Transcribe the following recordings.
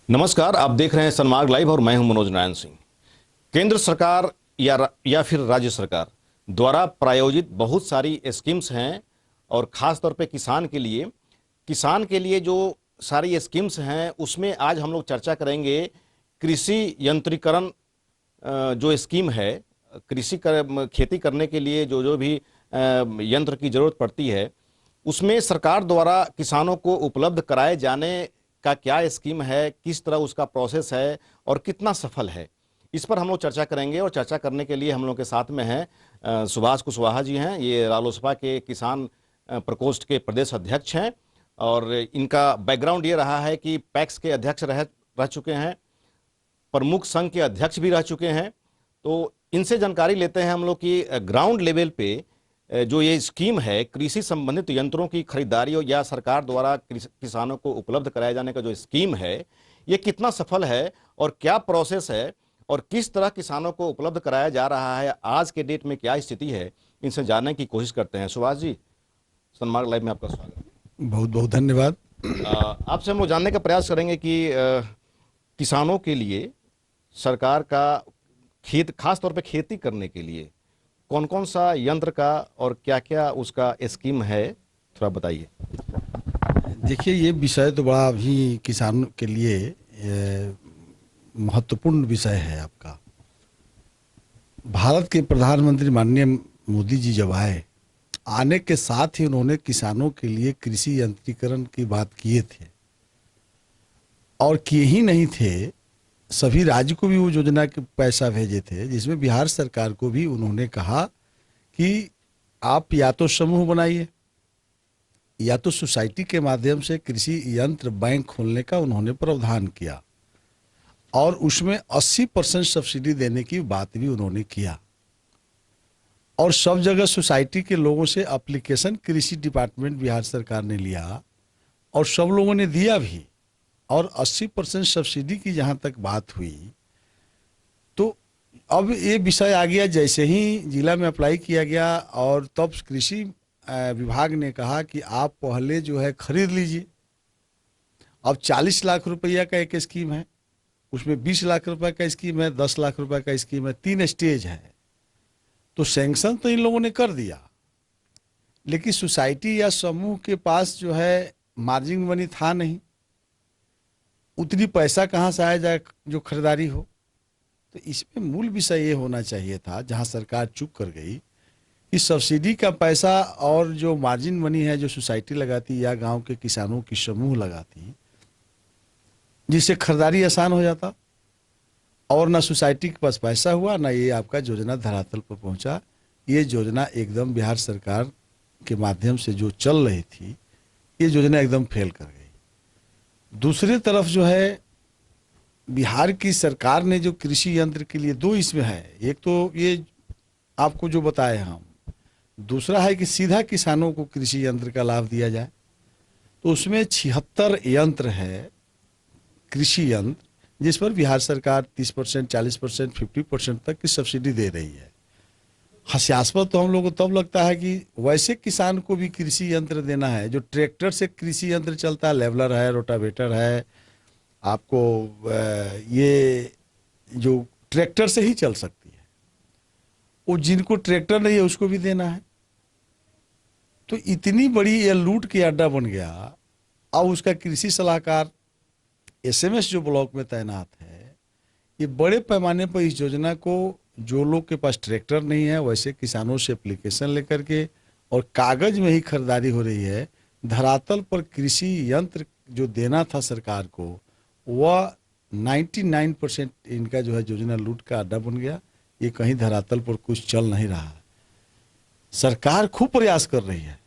नमस्कार, आप देख रहे हैं सनमार्ग लाइव और मैं हूं मनोज नारायण सिंह। केंद्र सरकार या फिर राज्य सरकार द्वारा प्रायोजित बहुत सारी स्कीम्स हैं और ख़ास तौर पे किसान के लिए जो सारी स्कीम्स हैं उसमें आज हम लोग चर्चा करेंगे। कृषि यंत्रीकरण जो स्कीम है, खेती करने के लिए जो जो भी यंत्र की ज़रूरत पड़ती है उसमें सरकार द्वारा किसानों को उपलब्ध कराए जाने का क्या स्कीम है, किस तरह उसका प्रोसेस है और कितना सफल है, इस पर हम लोग चर्चा करेंगे। और चर्चा करने के लिए हम लोग के साथ में हैं सुभाष कुशवाहा जी हैं। ये रालोसपा के किसान प्रकोष्ठ के प्रदेश अध्यक्ष हैं और इनका बैकग्राउंड ये रहा है कि पैक्स के अध्यक्ष रह चुके हैं, प्रमुख संघ के अध्यक्ष भी रह चुके हैं। तो इनसे जानकारी लेते हैं हम लोग कि ग्राउंड लेवल पे जो ये स्कीम है कृषि संबंधित यंत्रों की खरीदारी या सरकार द्वारा किसानों को उपलब्ध कराए जाने का जो स्कीम है ये कितना सफल है और क्या प्रोसेस है और किस तरह किसानों को उपलब्ध कराया जा रहा है, आज के डेट में क्या स्थिति है, इनसे जानने की कोशिश करते हैं। सुभाष जी, सनमार्ग लाइव में आपका स्वागत है। बहुत बहुत धन्यवाद। आपसे हम लोग जानने का प्रयास करेंगे कि किसानों के लिए सरकार का खास तौर पे खेती करने के लिए कौन कौन सा यंत्र का और क्या क्या उसका स्कीम है, थोड़ा बताइए। देखिए, ये विषय तो बड़ा अभी किसानों के लिए महत्वपूर्ण विषय है आपका। भारत के प्रधानमंत्री माननीय मोदी जी जब आने के साथ ही उन्होंने किसानों के लिए कृषि यंत्रीकरण की बात किए थे और किए ही नहीं थे, सभी राज्य को भी वो योजना के पैसा भेजे थे, जिसमें बिहार सरकार को भी उन्होंने कहा कि आप या तो समूह बनाइए या तो सोसाइटी के माध्यम से कृषि यंत्र बैंक खोलने का उन्होंने प्रावधान किया और उसमें 80% सब्सिडी देने की बात भी उन्होंने किया। और सब जगह सोसाइटी के लोगों से एप्लीकेशन कृषि डिपार्टमेंट बिहार सरकार ने लिया और सब लोगों ने दिया भी। और 80% सब्सिडी की जहाँ तक बात हुई तो अब ये विषय आ गया, जैसे ही जिला में अप्लाई किया गया और तब कृषि विभाग ने कहा कि आप पहले जो है खरीद लीजिए। अब 40 लाख रुपया का एक स्कीम है, उसमें 20 लाख रुपए का स्कीम है, 10 लाख रुपए का स्कीम है, 3 स्टेज है। तो सैंक्शन तो इन लोगों ने कर दिया, लेकिन सोसाइटी या समूह के पास जो है मार्जिन मनी था नहीं, उतनी पैसा कहाँ से आया जाए जो खरीदारी हो। तो इसमें मूल विषय ये होना चाहिए था, जहाँ सरकार चूक कर गई, कि सब्सिडी का पैसा और जो मार्जिन मनी है जो सोसाइटी लगाती या गांव के किसानों की समूह लगाती, जिससे खरीदारी आसान हो जाता और ना सोसाइटी के पास पैसा हुआ, ना ये आपका योजना धरातल पर पहुंचा। ये योजना एकदम बिहार सरकार के माध्यम से जो चल रही थी, ये योजना एकदम फेल कर गई। दूसरी तरफ जो है बिहार की सरकार ने जो कृषि यंत्र के लिए दो इसमें है, एक तो ये आपको जो बताए हम, दूसरा है कि सीधा किसानों को कृषि यंत्र का लाभ दिया जाए। तो उसमें 76 यंत्र है कृषि यंत्र, जिस पर बिहार सरकार 30%, 40%, 50% तक की सब्सिडी दे रही है। हास्यास्पद तो हम लोग को तब लगता है कि वैसे किसान को भी कृषि यंत्र देना है जो ट्रैक्टर से कृषि यंत्र चलता है, लेवलर है, रोटावेटर है, आपको ये जो ट्रैक्टर से ही चल सकती है, वो जिनको ट्रैक्टर नहीं है उसको भी देना है। तो इतनी बड़ी ये लूट की अड्डा बन गया। अब उसका कृषि सलाहकार एसएमएस जो ब्लॉक में तैनात है, ये बड़े पैमाने पर इस योजना को, जो लोग के पास ट्रैक्टर नहीं है वैसे किसानों से एप्लीकेशन लेकर के और कागज में ही खरीदारी हो रही है। धरातल पर कृषि यंत्र जो देना था सरकार को, वह 99% इनका जो है योजना लूट का अड्डा बन गया। ये कहीं धरातल पर कुछ चल नहीं रहा। सरकार खूब प्रयास कर रही है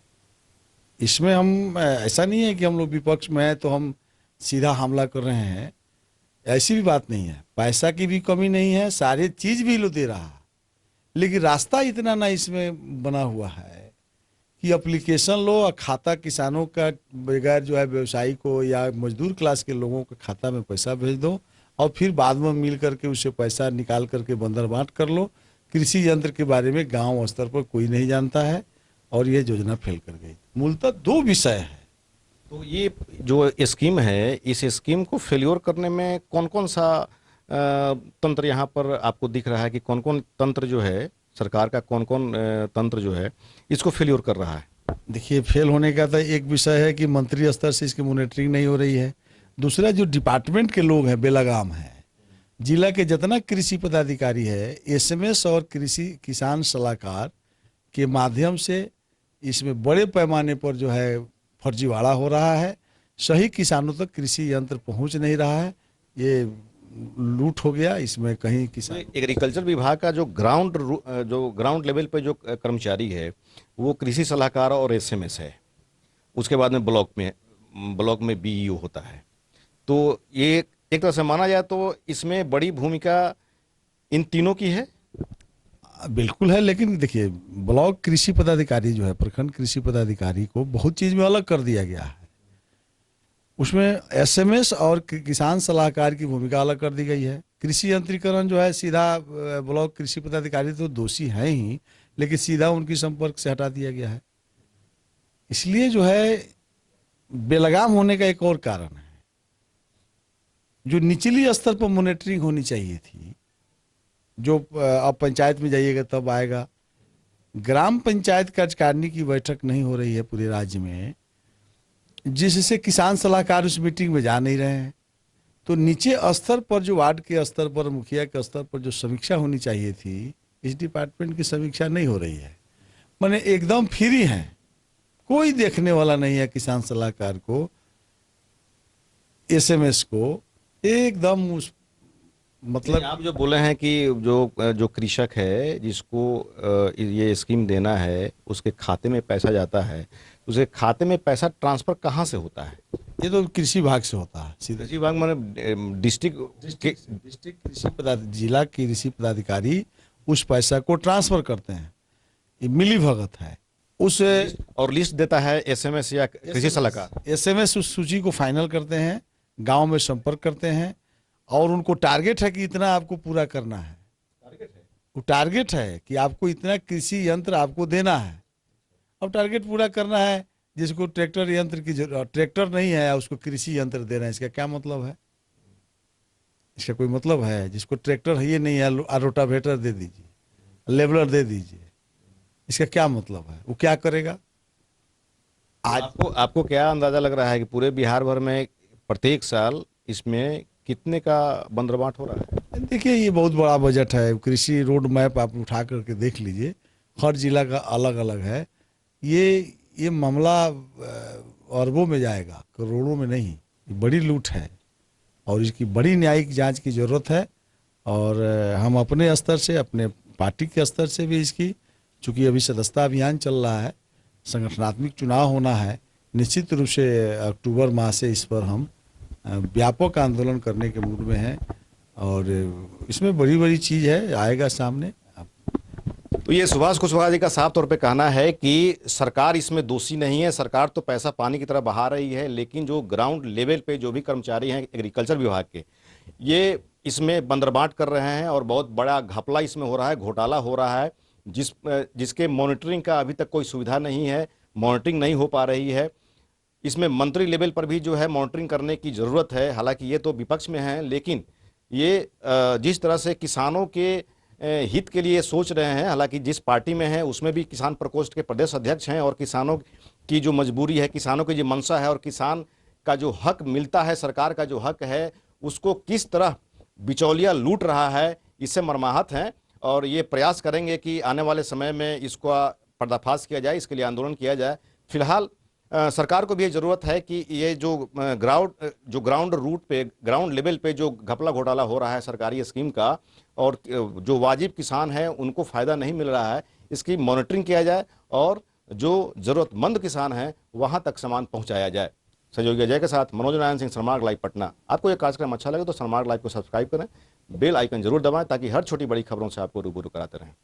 इसमें। हम ऐसा नहीं है कि हम लोग विपक्ष में हैं तो हम सीधा हमला कर रहे हैं, ऐसी भी बात नहीं है। पैसा की भी कमी नहीं है, सारी चीज भी लो दे रहा है, लेकिन रास्ता इतना ना इसमें बना हुआ है कि एप्लीकेशन लो और खाता किसानों का बगैर जो है व्यवसायी को या मजदूर क्लास के लोगों के खाता में पैसा भेज दो और फिर बाद में मिल करके उससे पैसा निकाल करके बंदर बांट कर लो। कृषि यंत्र के बारे में गांव स्तर पर कोई नहीं जानता है और ये योजना फेल कर गई। मूलतः दो विषय है तो ये जो स्कीम है, इस स्कीम को फेल्योर करने में कौन कौन सा तंत्र यहाँ पर आपको दिख रहा है कि कौन कौन तंत्र जो है सरकार का, कौन कौन तंत्र जो है इसको फेल्योर कर रहा है? देखिए, फेल होने का तो एक विषय है कि मंत्री स्तर से इसकी मॉनिटरिंग नहीं हो रही है। दूसरा, जो डिपार्टमेंट के लोग हैं बेलगाम हैं, जिला के जितना कृषि पदाधिकारी है, एसएमएस और कृषि किसान सलाहकार के माध्यम से इसमें बड़े पैमाने पर जो है फर्जीवाड़ा हो रहा है। सही किसानों तक कृषि यंत्र पहुंच नहीं रहा है, ये लूट हो गया। इसमें कहीं किसान एग्रीकल्चर विभाग का जो ग्राउंड लेवल पे जो कर्मचारी है वो कृषि सलाहकार और एसएमएस है, उसके बाद में ब्लॉक में बीईओ होता है। तो ये एक तरह से माना जाए तो इसमें बड़ी भूमिका इन तीनों की है। बिल्कुल है, लेकिन देखिए, ब्लॉक कृषि पदाधिकारी जो है, प्रखंड कृषि पदाधिकारी को बहुत चीज में अलग कर दिया गया है। उसमें एसएमएस और किसान सलाहकार की भूमिका अलग कर दी गई है। कृषि यंत्रीकरण जो है सीधा ब्लॉक कृषि पदाधिकारी तो दोषी है ही, लेकिन सीधा उनकी संपर्क से हटा दिया गया है। इसलिए जो है बेलगाम होने का एक और कारण है। जो निचली स्तर पर मॉनिटरिंग होनी चाहिए थी, जो अब पंचायत में जाइएगा तब आएगा। ग्राम पंचायत कार्यकारिणी की बैठक नहीं हो रही है पूरे राज्य में, जिससे किसान सलाहकार उस मीटिंग में जा नहीं रहे हैं। तो नीचे स्तर पर, जो वार्ड के स्तर पर, मुखिया के स्तर पर जो समीक्षा होनी चाहिए थी, इस डिपार्टमेंट की समीक्षा नहीं हो रही है। माने एकदम फ्री है, कोई देखने वाला नहीं है किसान सलाहकार को, एसएमएस को, एकदम उस मतलब। आप जो बोले हैं कि जो कृषक है जिसको ये स्कीम देना है उसके खाते में पैसा जाता है, उसके खाते में पैसा ट्रांसफर कहाँ से होता है? ये तो कृषि विभाग से होता है सीधे। कृषि विभाग माने डिस्ट्रिक्ट जिला कृषि पदाधिकारी उस पैसा को ट्रांसफर करते हैं। ये मिली भगत है। उस और लिस्ट देता है एसएमएस या कृषि सलाहकार। एसएमएस उस सूची को फाइनल करते हैं, गांव में संपर्क करते हैं, और उनको टारगेट है कि इतना आपको पूरा करना है। वो टारगेट है कि आपको इतना कृषि यंत्र आपको देना है। अब टारगेट पूरा करना है। जिसको ट्रैक्टर यंत्र की ट्रैक्टर नहीं है उसको कृषि यंत्र दे रहे हैं, इसका क्या मतलब है? इसका कोई मतलब है? जिसको ट्रैक्टर है ये नहीं है, रोटावेटर दे दीजिए, लेवलर दे दीजिए, इसका क्या मतलब है? वो क्या करेगा? आज आपको क्या अंदाजा लग रहा है कि पूरे बिहार भर में प्रत्येक साल इसमें कितने का बंदरबाट हो रहा है? देखिए, ये बहुत बड़ा बजट है। कृषि रोड मैप आप उठा करके देख लीजिए, हर जिला का अलग अलग है। ये मामला अरबों में जाएगा, करोड़ों में नहीं। ये बड़ी लूट है और इसकी बड़ी न्यायिक जांच की जरूरत है। और हम अपने स्तर से, अपने पार्टी के स्तर से भी इसकी, चूंकि अभी सदस्यता अभियान चल रहा है, संगठनात्मक चुनाव होना है, निश्चित रूप से अक्टूबर माह से इस पर हम व्यापक आंदोलन करने के मूड में हैं। और इसमें बड़ी बड़ी चीज है, आएगा सामने। तो ये सुभाष कुशवाहा जी का साफ तौर पे कहना है कि सरकार इसमें दोषी नहीं है। सरकार तो पैसा पानी की तरह बहा रही है, लेकिन जो ग्राउंड लेवल पे जो भी कर्मचारी हैं एग्रीकल्चर विभाग के, ये इसमें बंदरबाट कर रहे हैं और बहुत बड़ा घपला इसमें हो रहा है, घोटाला हो रहा है, जिसके मॉनिटरिंग का अभी तक कोई सुविधा नहीं है, मॉनिटरिंग नहीं हो पा रही है। इसमें मंत्री लेवल पर भी जो है मॉनिटरिंग करने की ज़रूरत है। हालांकि ये तो विपक्ष में है, लेकिन ये जिस तरह से किसानों के हित के लिए सोच रहे हैं, हालांकि जिस पार्टी में है उसमें भी किसान प्रकोष्ठ के प्रदेश अध्यक्ष हैं, और किसानों की जो मजबूरी है, किसानों की जो मंशा है, और किसान का जो हक मिलता है, सरकार का जो हक है, उसको किस तरह बिचौलिया लूट रहा है, इससे मर्माहत हैं। और ये प्रयास करेंगे कि आने वाले समय में इसको पर्दाफाश किया जाए, इसके लिए आंदोलन किया जाए। फिलहाल सरकार को भी ये ज़रूरत है कि ये जो ग्राउंड रूट पे, ग्राउंड लेवल पे जो घपला घोटाला हो रहा है सरकारी स्कीम का, और जो वाजिब किसान है उनको फ़ायदा नहीं मिल रहा है, इसकी मॉनिटरिंग किया जाए और जो ज़रूरतमंद किसान हैं वहाँ तक सामान पहुँचाया जाए। सहयोगी अजय के साथ मनोज नारायण सिंह, सनमार्ग लाइव, पटना। आपको ये कार्यक्रम अच्छा लगे तो सनमार्ग लाइव को सब्सक्राइब करें, बेल आइकन जरूर दबाएं, ताकि हर छोटी बड़ी खबरों से आपको रूबरू कराते रहें।